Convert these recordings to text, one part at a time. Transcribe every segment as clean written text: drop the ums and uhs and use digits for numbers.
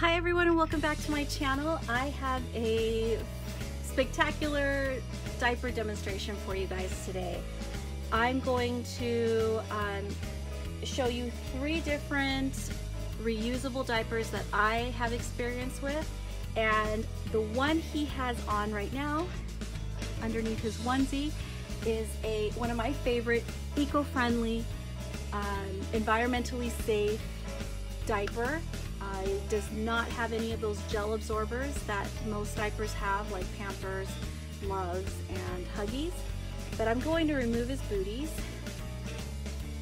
Hi everyone and welcome back to my channel. I have a spectacular diaper demonstration for you guys today. I'm going to show you 3 different reusable diapers that I have experience with, and the one he has on right now underneath his onesie is one of my favorite eco-friendly, environmentally safe diaper. It does not have any of those gel absorbers that most diapers have, like Pampers, Loves, and Huggies. But I'm going to remove his booties,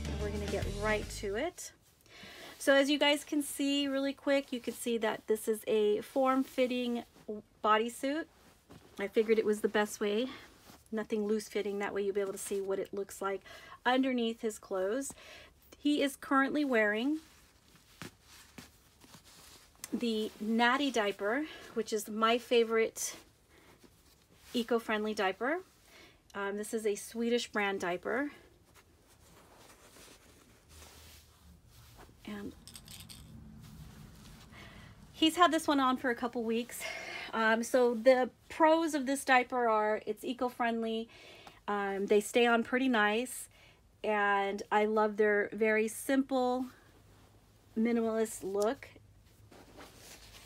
and we're going to get right to it. So as you guys can see really quick, you can see that this is a form-fitting bodysuit. I figured it was the best way. Nothing loose-fitting, that way you'll be able to see what it looks like underneath his clothes. He is currently wearing the Natty Diaper, which is my favorite eco-friendly diaper. This is a Swedish brand diaper. And he's had this one on for a couple weeks. So the pros of this diaper are it's eco-friendly, they stay on pretty nice, and I love their very simple, minimalist look.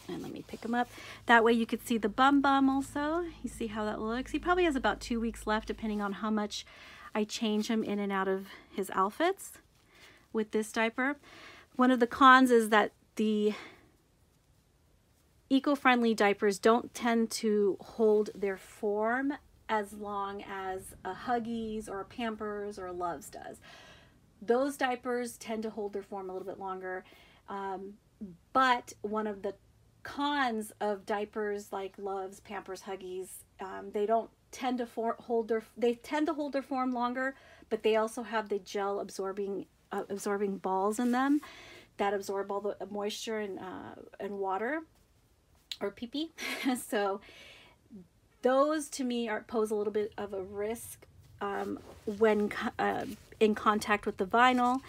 And let me pick him up. That way you could see the bum also. You see how that looks? He probably has about 2 weeks left, depending on how much I change him in and out of his outfits with this diaper. One of the cons is that the eco-friendly diapers don't tend to hold their form as long as a Huggies or a Pampers or a Loves does. Those diapers tend to hold their form a little bit longer, but one of the cons of diapers like Loves, Pampers, Huggies, they don't tend to hold their form longer, but they also have the gel absorbing balls in them that absorb all the moisture and water or pee-pee. So those to me pose a little bit of a risk when in contact with the vinyl.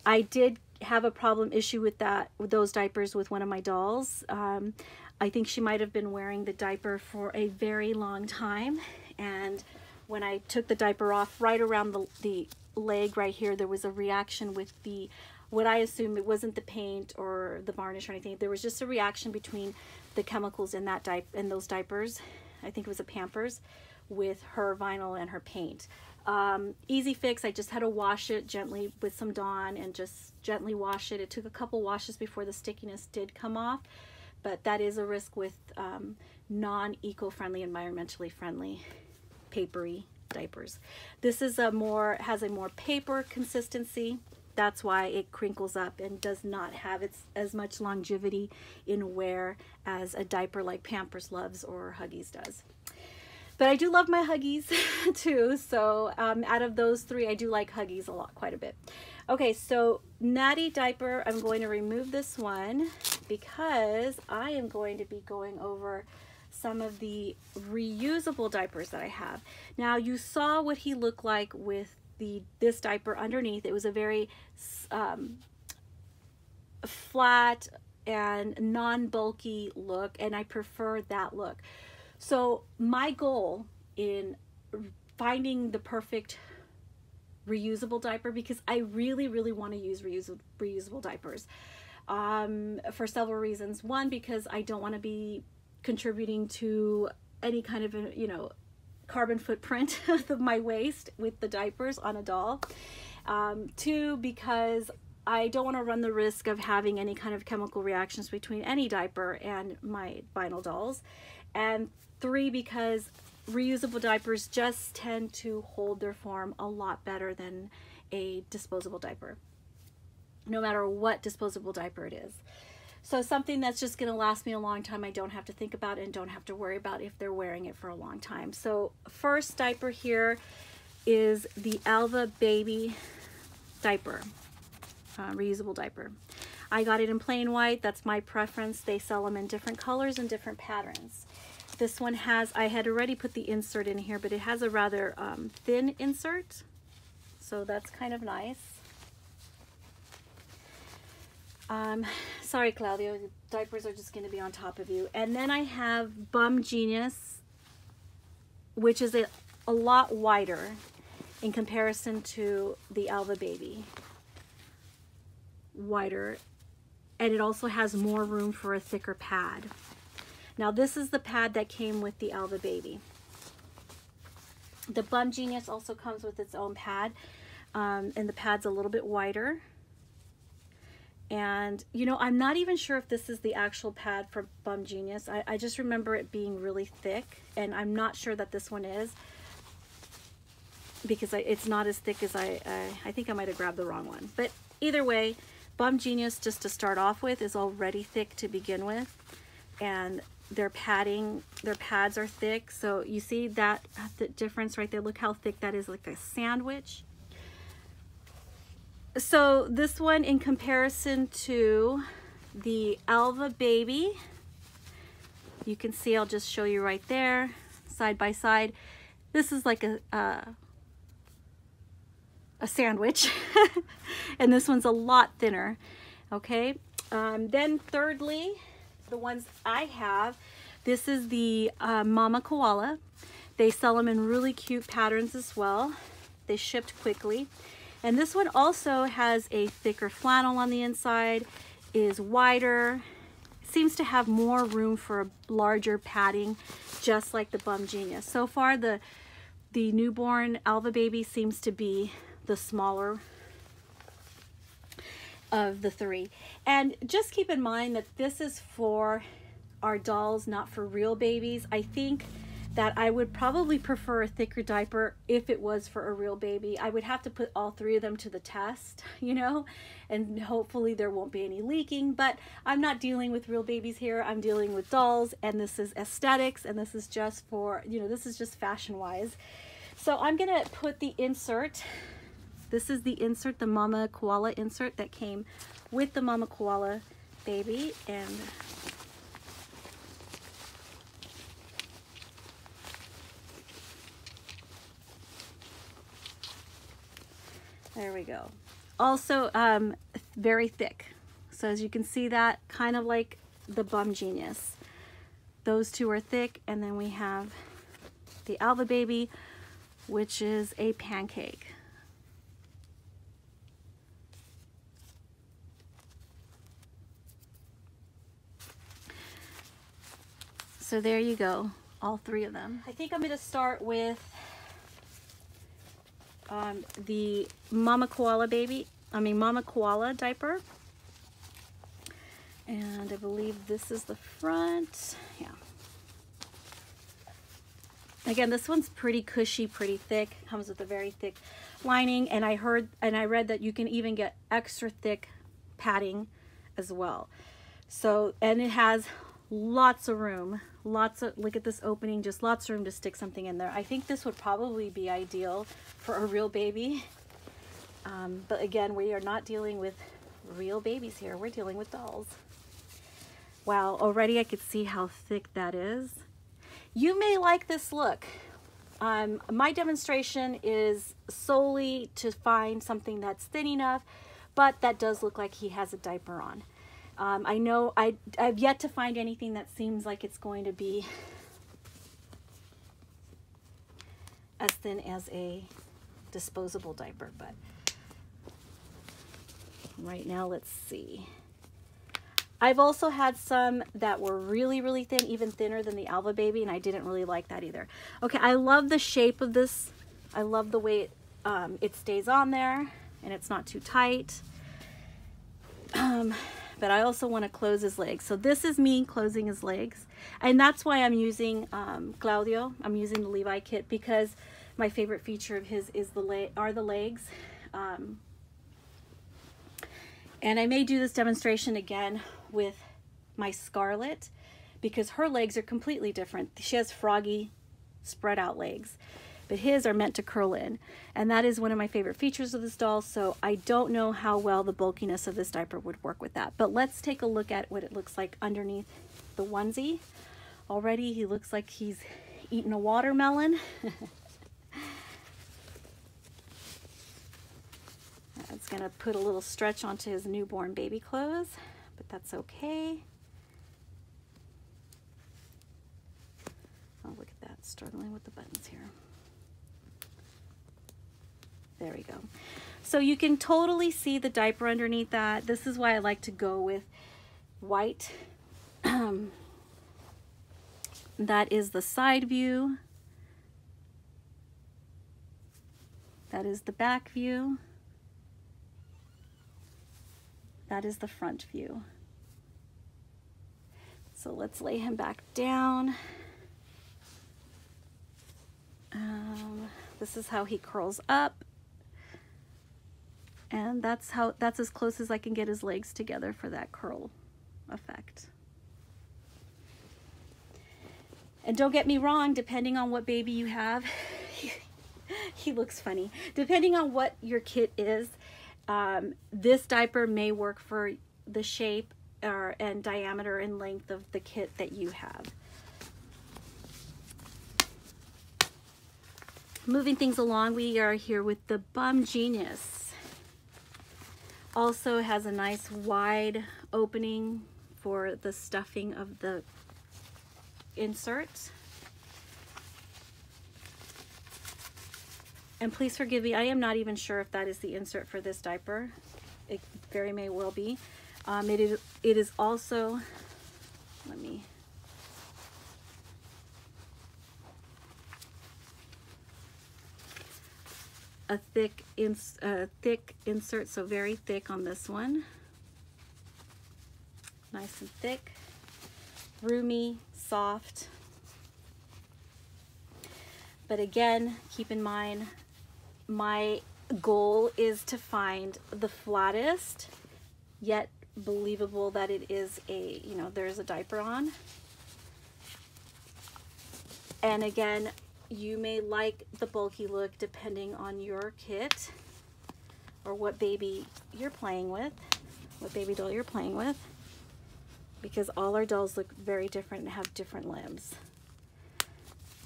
I did have a issue with those diapers with one of my dolls. I think she might have been wearing the diaper for a very long time, and when I took the diaper off, right around the leg right here, there was a reaction with what I assume it wasn't the paint or the varnish or anything. There was just a reaction between the chemicals in those diapers. I think it was a Pampers, with her vinyl and her paint. Easy fix. I just had to wash it gently with some Dawn and just gently wash it. It took a couple washes before the stickiness did come off, but that is a risk with non-eco-friendly, environmentally friendly, papery diapers. This is has a more paper consistency. That's why it crinkles up and does not have as much longevity in wear as a diaper like Pampers, Loves, or Huggies does. But I do love my Huggies too, so out of those 3, I do like Huggies quite a bit. Okay, so Natty Diaper, I'm going to remove this one because I am going to be going over some of the reusable diapers that I have. Now, you saw what he looked like with this diaper underneath. It was a very flat and non-bulky look, and I prefer that look. So my goal in finding the perfect reusable diaper, because I really want to use reusable diapers for several reasons. One, because I don't want to be contributing to any kind of carbon footprint of my waste with the diapers on a doll. 2, because I don't want to run the risk of having any kind of chemical reactions between any diaper and my vinyl dolls. And 3, because reusable diapers just tend to hold their form a lot better than a disposable diaper, no matter what disposable diaper it is. So something that's just going to last me a long time, I don't have to think about and don't have to worry about if they're wearing it for a long time. So first diaper here is the Alva Baby diaper, reusable diaper. I got it in plain white. That's my preference. They sell them in different colors and different patterns. This one I had already put the insert in here, but it has a rather thin insert, so that's kind of nice. Sorry, Claudio, the diapers are just going to be on top of you. And then I have Bum Genius, which is a lot wider in comparison to the Alva Baby. Wider. And it also has more room for a thicker pad. Now this is the pad that came with the Alva Baby. The Bum Genius also comes with its own pad, and the pad's a little bit wider. And you know, I'm not even sure if this is the actual pad for Bum Genius. I just remember it being really thick, and I'm not sure that this one is, because it's not as thick as I think I might have grabbed the wrong one. But either way, Bum Genius, just to start off with, is already thick to begin with, and their pads are thick. So you see that the difference right there. Look how thick that is, like a sandwich. So this one, in comparison to the Alva Baby, you can see, I'll just show you right there, side by side. This is like a sandwich, and this one's a lot thinner. Okay, then thirdly, the ones I have, this is the Momma Koala. They sell them in really cute patterns as well. They shipped quickly. And this one also has a thicker flannel on the inside, is wider, seems to have more room for a larger padding, just like the Bum Genius. So far, the newborn Alva Baby seems to be the smaller of the three. And just keep in mind that this is for our dolls, not for real babies. I think that I would probably prefer a thicker diaper if it was for a real baby. I would have to put all three of them to the test, you know, and hopefully there won't be any leaking. But I'm not dealing with real babies here. I'm dealing with dolls, and this is aesthetics, and this is just for, you know, this is just fashion wise. So I'm gonna put the insert. This is the insert, the Momma Koala insert that came with the Momma Koala Baby. And there we go. Also very thick. So as you can see, that kind of like the Bum Genius. Those two are thick, and then we have the Alva Baby, which is a pancake. So there you go, all three of them. I think I'm going to start with the Momma Koala Momma Koala diaper. And I believe this is the front. Yeah. Again, this one's pretty cushy, pretty thick. Comes with a very thick lining, and I read that you can even get extra thick padding as well. So, and it has lots of room, look at this opening, just lots of room to stick something in there. I think this would probably be ideal for a real baby. But again, we are not dealing with real babies here. We're dealing with dolls. Wow, already I could see how thick that is. You may like this look. My demonstration is solely to find something that's thin enough, but that does look like he has a diaper on. I know I've yet to find anything that seems like it's going to be as thin as a disposable diaper, but right now, let's see. I've also had some that were really, really thin, even thinner than the Alva Baby, and I didn't really like that either. Okay, I love the shape of this. I love the way it stays on there, and it's not too tight. But I also want to close his legs. So this is me closing his legs. And that's why I'm using Claudio. I'm using the Levi kit, because my favorite feature of his is the legs. And I may do this demonstration again with my Scarlet, because her legs are completely different. She has froggy, spread out legs, but his are meant to curl in. And that is one of my favorite features of this doll, so I don't know how well the bulkiness of this diaper would work with that. But let's take a look at what it looks like underneath the onesie. Already he looks like he's eaten a watermelon. That's It's gonna put a little stretch onto his newborn baby clothes, but that's okay. Oh, look at that, struggling with the buttons here. There we go. So you can totally see the diaper underneath that. This is why I like to go with white. That is the side view. That is the back view. That is the front view. So let's lay him back down. This is how he curls up. And that's as close as I can get his legs together for that curl effect. And don't get me wrong, depending on what baby you have, he looks funny. Depending on what your kit is, this diaper may work for the shape and diameter and length of the kit that you have. Moving things along, we are here with the Bum Genius. Also has a nice wide opening for the stuffing of the insert. And please forgive me, I am not even sure if that is the insert for this diaper. It very may well be. It is also, let me, a thick insert, so very thick on this one. Nice and thick, roomy, soft. But again, keep in mind, my goal is to find the flattest, yet believable that it is a, you know, there's a diaper on. And again, you may like the bulky look depending on your kit or what baby you're playing with, what baby doll you're playing with, because all our dolls look very different and have different limbs.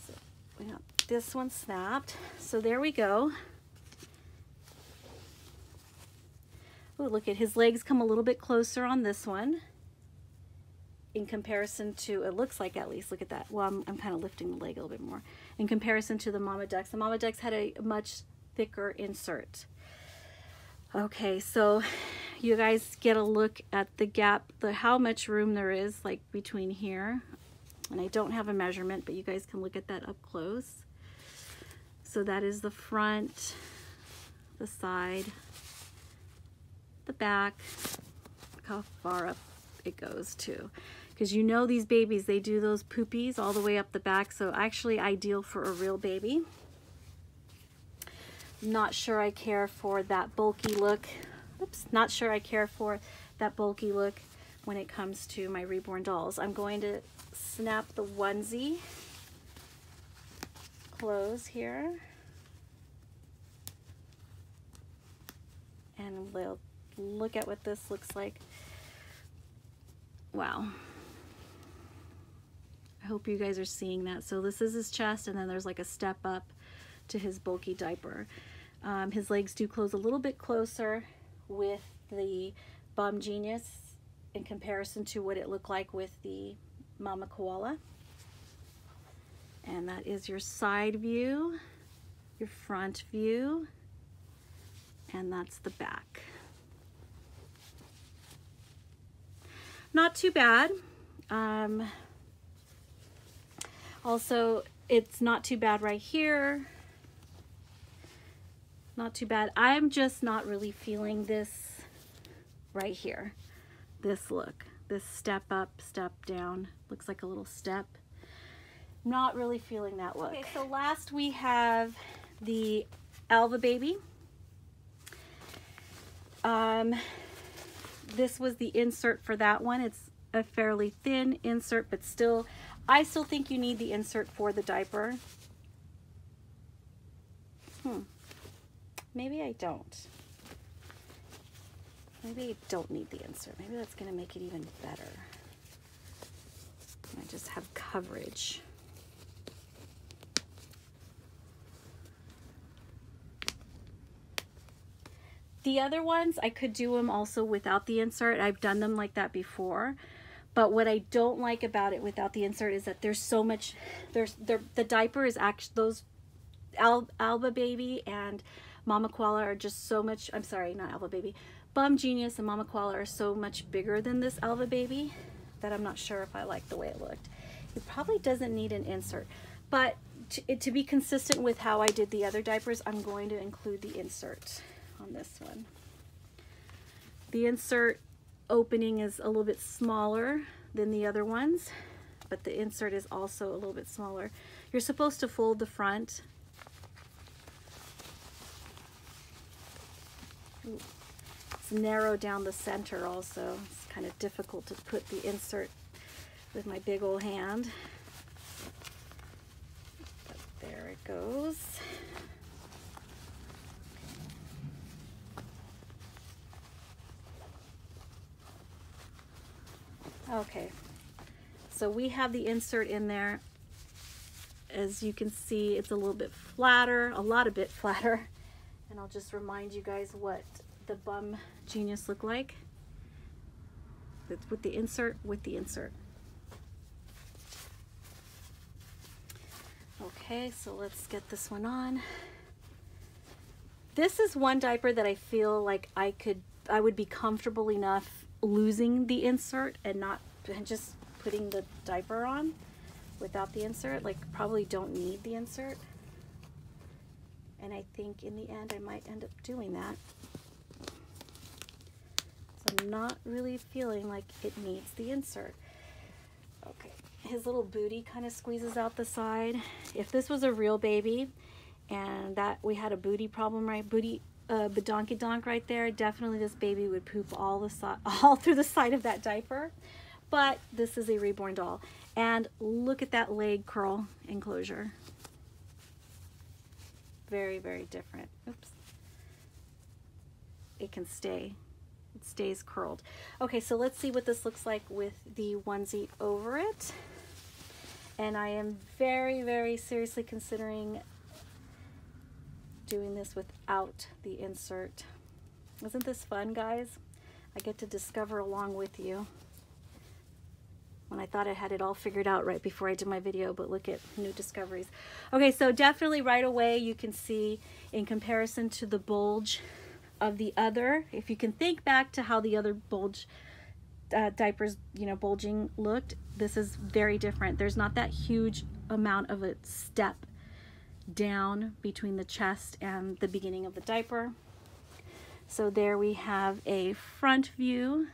So we got this one snapped. So there we go. Oh, look at his legs come a little bit closer on this one in comparison to, it looks like, at least, look at that. Well, I'm kind of lifting the leg a little bit more in comparison to the Mama Ducks. The Mama Ducks had a much thicker insert. Okay, so you guys get a look at the gap, how much room there is like between here. And I don't have a measurement, but you guys can look at that up close. So that is the front, the side, the back. Look how far up it goes too. Because you know these babies, they do those poopies all the way up the back, so actually ideal for a real baby. Not sure I care for that bulky look. Oops, not sure I care for that bulky look when it comes to my reborn dolls. I'm going to snap the onesie close here. And we'll look at what this looks like. Wow. I hope you guys are seeing that. So this is his chest, and then there's like a step up to his bulky diaper. His legs do close a little bit closer with the Bum Genius in comparison to what it looked like with the Momma Koala. And that is your side view, your front view, and that's the back. Not too bad. Also, it's not too bad right here. Not too bad. I'm just not really feeling this right here. This look, this step up, step down. Looks like a little step. Not really feeling that look. Okay, so last we have the Alva Baby. This was the insert for that one. It's a fairly thin insert, but still, I still think you need the insert for the diaper. Maybe I don't. Maybe I don't need the insert. Maybe that's going to make it even better. I just have coverage. The other ones, I could do them also without the insert. I've done them like that before. But what I don't like about it without the insert is that there's so much, the diaper is actually, those Alva Baby and Momma Koala are just so much, I'm sorry, not Alva Baby, Bum Genius and Momma Koala are so much bigger than this Alva Baby that I'm not sure if I like the way it looked. It probably doesn't need an insert, but to be consistent with how I did the other diapers, I'm going to include the insert on this one. The insert opening is a little bit smaller than the other ones, but the insert is also a little bit smaller. You're supposed to fold the front. Ooh. It's narrowed down the center also. It's kind of difficult to put the insert with my big old hand. But there it goes. Okay, so we have the insert in there. As you can see, it's a little bit flatter, a bit flatter. And I'll just remind you guys what the Bum Genius look like. It's with the insert, Okay, so let's get this one on. This is one diaper that I feel like I would be comfortable enough losing the insert and just putting the diaper on without the insert. Like, probably don't need the insert. And I think in the end I might end up doing that. So I'm not really feeling like it needs the insert. Okay, his little booty kind of squeezes out the side. If this was a real baby and that we had a booty problem, right? Booty badonky donk right there, definitely this baby would poop all through the side of that diaper. But this is a reborn doll. And look at that leg curl enclosure. Very, very different. Oops. It can stay. It stays curled. Okay, so let's see what this looks like with the onesie over it. And I am very, very seriously considering doing this without the insert. Isn't this fun, guys? I get to discover along with you. When I thought I had it all figured out right before I did my video, but look at new discoveries. Okay, so definitely right away you can see in comparison to the bulge of the other, if you can think back to how the other bulge diapers, you know, bulging looked, this is very different. There's not that huge amount of a step down between the chest and the beginning of the diaper. So there we have a front view.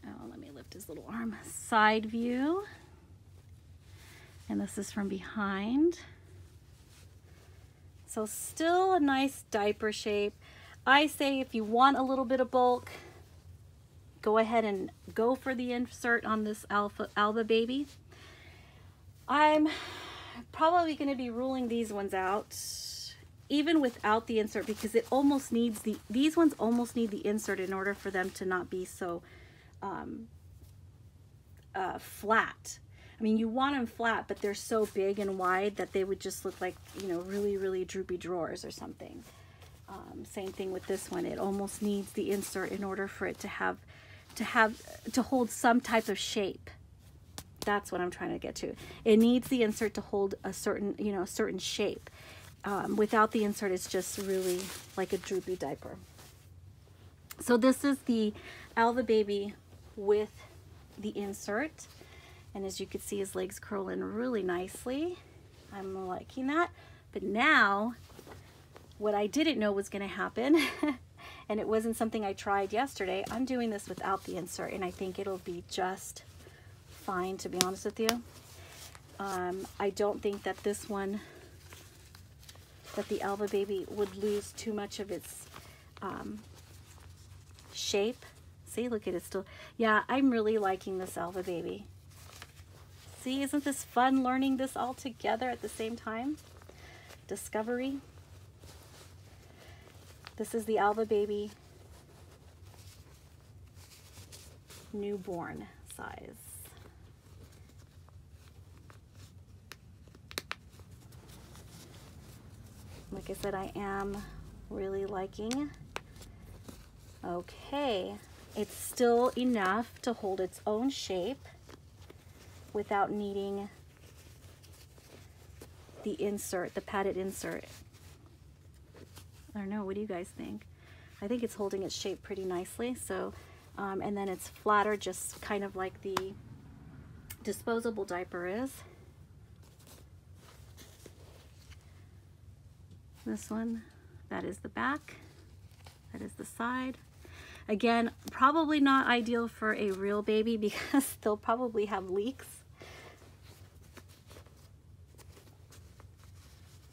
Oh, let me lift his little arm. Side view. And this is from behind. So still a nice diaper shape. I say if you want a little bit of bulk, go ahead and go for the insert on this Alva Baby. I'm probably going to be ruling these ones out even without the insert, because it almost needs these ones almost need the insert in order for them to not be so flat. I mean, you want them flat, but they're so big and wide that they would just look like, you know, really, really droopy drawers or something. Same thing with this one. It almost needs the insert in order for it to hold some type of shape. That's what I'm trying to get to. It needs the insert to hold a certain, you know, a certain shape. Without the insert, it's just really like a droopy diaper. So this is the Alva Baby with the insert. And as you can see, his legs curl in really nicely. I'm liking that. But now, what I didn't know was going to happen, and it wasn't something I tried yesterday, I'm doing this without the insert, and I think it'll be just fine, to be honest with you. I don't think that this one, that the Alva Baby would lose too much of its shape. See, look at it still. Yeah, I'm really liking this Alva Baby. See, isn't this fun learning this all together at the same time? Discovery. This is the Alva Baby newborn size. Like I said, I am really liking. Okay, it's still enough to hold its own shape without needing the insert, the padded insert. I don't know, what do you guys think? I think it's holding its shape pretty nicely. So, and then it's flatter, just kind of like the disposable diaper is. This one, that is the back, that is the side. Again, probably not ideal for a real baby because they'll probably have leaks.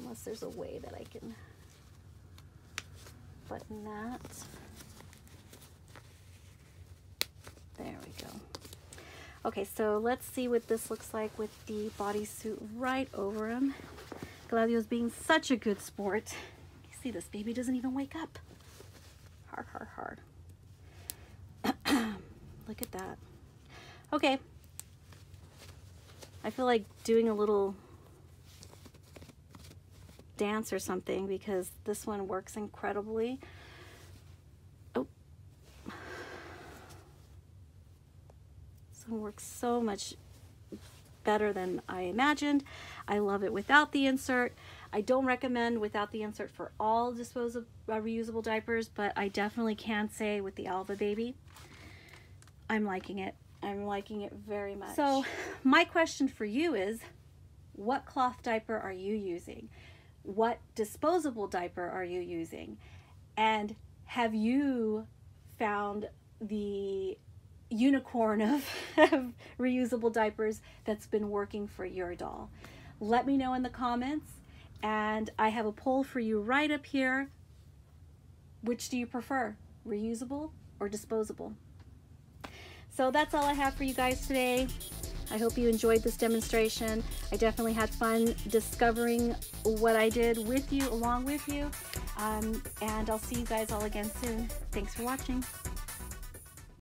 Unless there's a way that I can button that. There we go. Okay, so let's see what this looks like with the bodysuit right over him. Claudio's being such a good sport. You see, this baby doesn't even wake up. Har, har, har. Look at that. Okay. I feel like doing a little dance or something because this one works incredibly. Oh. This one works so much better than I imagined. I love it without the insert. I don't recommend without the insert for all disposable reusable diapers, but I definitely can say with the Alva Baby, I'm liking it. I'm liking it very much. So my question for you is, what cloth diaper are you using? What disposable diaper are you using? And have you found the unicorn of reusable diapers that's been working for your doll? Let me know in the comments, and I have a poll for you right up here. Which do you prefer, reusable or disposable? So that's all I have for you guys today. I hope you enjoyed this demonstration. I definitely had fun discovering what I did with you, along with you. And I'll see you guys all again soon. Thanks for watching.